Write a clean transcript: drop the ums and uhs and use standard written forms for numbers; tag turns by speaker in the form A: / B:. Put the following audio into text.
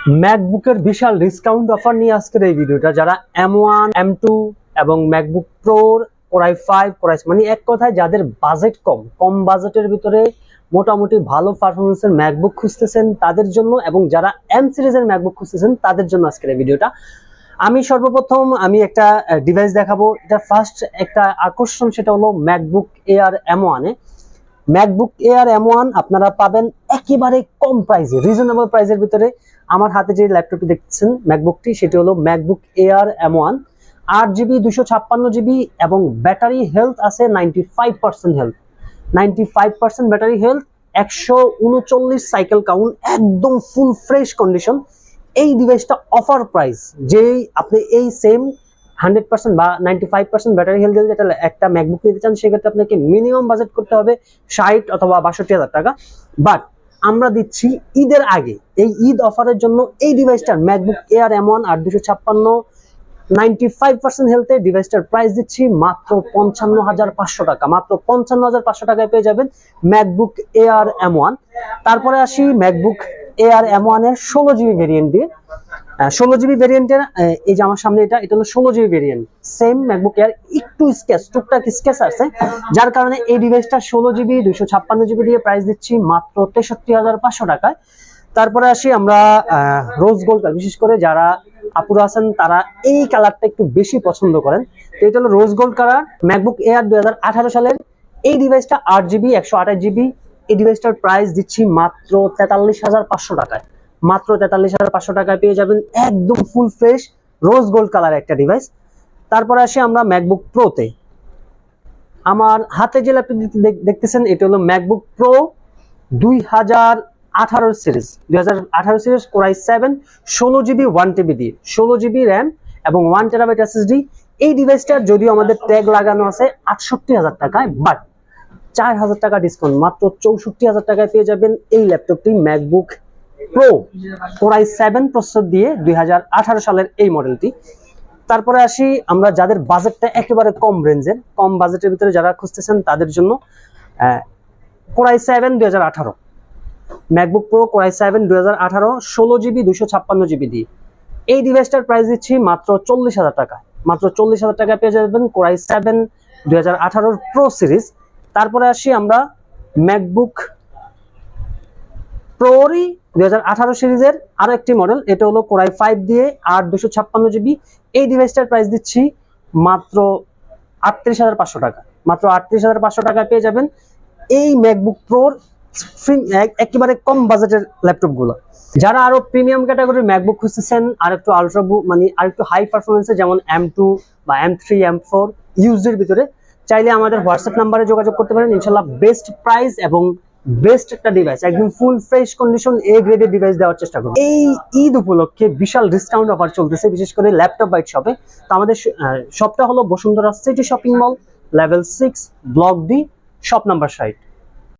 A: ম্যাকবুকের বিশাল discount offer নিয়ে আজকের এই ভিডিওটা। যারা M1 M2 এবং ম্যাকবুক প্রোর কোরাই 5 কোরাই মানে এক কথায় যাদের বাজেট কম বাজেটের ভিতরে মোটামুটি ভালো পারফরমেন্সের ম্যাকবুক খুঁজতেছেন তাদের জন্য, এবং যারা M সিরিজের ম্যাকবুক খুঁজতেছেন তাদের জন্য আজকের এই ভিডিওটা। আমি সর্বপ্রথম একটা ডিভাইস দেখাবো। এটা ফার্স্ট একটা আকর্ষণ, সেটা হলো MacBook air M1 MacBook air M1 আপনারা পাবেন একেবারে কম প্রাইসে, রিজনেবল প্রাইসের ভিতরে। আমার হাতে যে ল্যাপটপটি দেখছেন ম্যাকবুকটি, সেটি হলো MacBook air M1, 8GB 256GB এবং ব্যাটারি হেলথ আছে 95% health, 95% battery health, 139 cycle count, একদম ফুল ফ্রেশ কন্ডিশন। এই ডিভাইসটা অফার প্রাইস, যেই আপনি এই সেম 100% বা 95% ব্যাটারি হেলথ যেটা একটা ম্যাকবুক নিতে চান, সেক্ষেত্রে আপনাকে মিনিমাম বাজেট করতে হবে 60 অথবা 62,000 টাকা। বাট আমরা দিচ্ছি ঈদের আগে, এই ঈদ অফারের জন্য এই ডিভাইসটার ম্যাকবুক এয়ার M1 8256 95% হেলথে ডিভাইসটার প্রাইস দিচ্ছি মাত্র 55,500 টাকা। মাত্র 55,500 টাকায় পেয়ে যাবেন ম্যাকবুক এয়ার M1। তারপরে আসি ম্যাকবুক এয়ার M1 এর 16GB ভেরিয়েন্ট দিয়ে। 16GB ভেরিয়েন্টের এই যে আমার সামনে এটা হলো 16GB variant. Same MacBook air একটু টুকটাক স্কেচ আছে, যার কারণে এই ডিভাইসটা 16GB 256GB দিয়ে প্রাইস দিচ্ছি মাত্র 63,500 টাকায়। তারপরে আসি আমরা রোজ গোল্ড, বিশেষ করে যারা আপুরা আছেন তারা এই কালারটা একটু বেশি পছন্দ করেন। তো এটা হলো rose gold colour, MacBook air 2018 সালের। এই ডিভাইসটা 8GB 128GB। এই ডিভাইসটার প্রাইস দিচ্ছি মাত্র 43,500 টাকায়। মাত্র 43,500 টাকায় পেয়ে যাবেন একদম full fresh rose gold colour একটা ডিভাইস। তারপরে আসি আমরা ম্যাকবুক প্রোতে। আমার হাতে যে ল্যাপটপ দেখতেছেন এটা হলো MacBook pro 2018 series, 2018 series core i 7 16GB 1TB দিয়ে, 16GB র্যাম এবং 1TB SSD। এই ডিভাইসটার যদিও আমাদের ট্যাগ লাগানো আছে 68,000 টাকায়, বাট 4,000 টাকা ডিসকাউন্ট মাত্র 64,000 টাকায় পেয়ে যাবেন এই ল্যাপটপটি ম্যাকবুক প্রো কোরাই 7 প্রসেসর দিয়ে 2018 সালের এই মডেলটি। তারপরে আসি আমরা যাদের বাজেটটা একেবারে কম রেঞ্জের, কম বাজেটের ভিতরে যারা খুঁজতেছেন তাদের জন্য core i 7 2018 MacBook pro core i 7 2018 16GB 256GB দিয়ে। এই ডিভাইসটার প্রাইস দিচ্ছি মাত্র 40,000 টাকা। মাত্র 40,000 টাকায় পেয়ে যাবেন কোরাই 7 2018 প্রো সিরিজ। তারপরে আসি আমরা ম্যাকবুক প্রোরই 2018 সিরিজের আরো একটি মডেল, এটা হলো কোরাই 5 দিয়ে 8 256GB। এই ডিভাইসটার প্রাইস দিচ্ছি মাত্র 38,500 টাকা। মাত্র 38,500 টাকায় পেয়ে যাবেন এই ম্যাকবুক প্রোর একেবারে কম বাজেটের ল্যাপটপগুলো। যারা আরো প্রিমিয়াম ক্যাটাগরির ম্যাকবুক খুঁজতেছেন, আর একটু আলট্রা মানে আর একটু হাই পারফরমেন্সে, যেমন M2 বা M3 M4 ইউজের ভিতরে, চাইলে আমাদের হোয়াটসঅ্যাপ নাম্বারে যোগাযোগ করতে পারেন। ইনশাল্লাহ বেস্ট প্রাইস এবং বেস্ট একটা ডিভাইস, একদম ফুল ফ্রেশ কন্ডিশন A গ্রেডের ডিভাইস দেওয়ার চেষ্টা করব। এই ঈদ উপলক্ষে বিশাল ডিসকাউন্ট অফার চলতেছে, বিশেষ করে ল্যাপটপ বাইট শপে। তো আমাদের শপটা হলো Bashundhara city shopping mall, level 6, block D, shop number 60।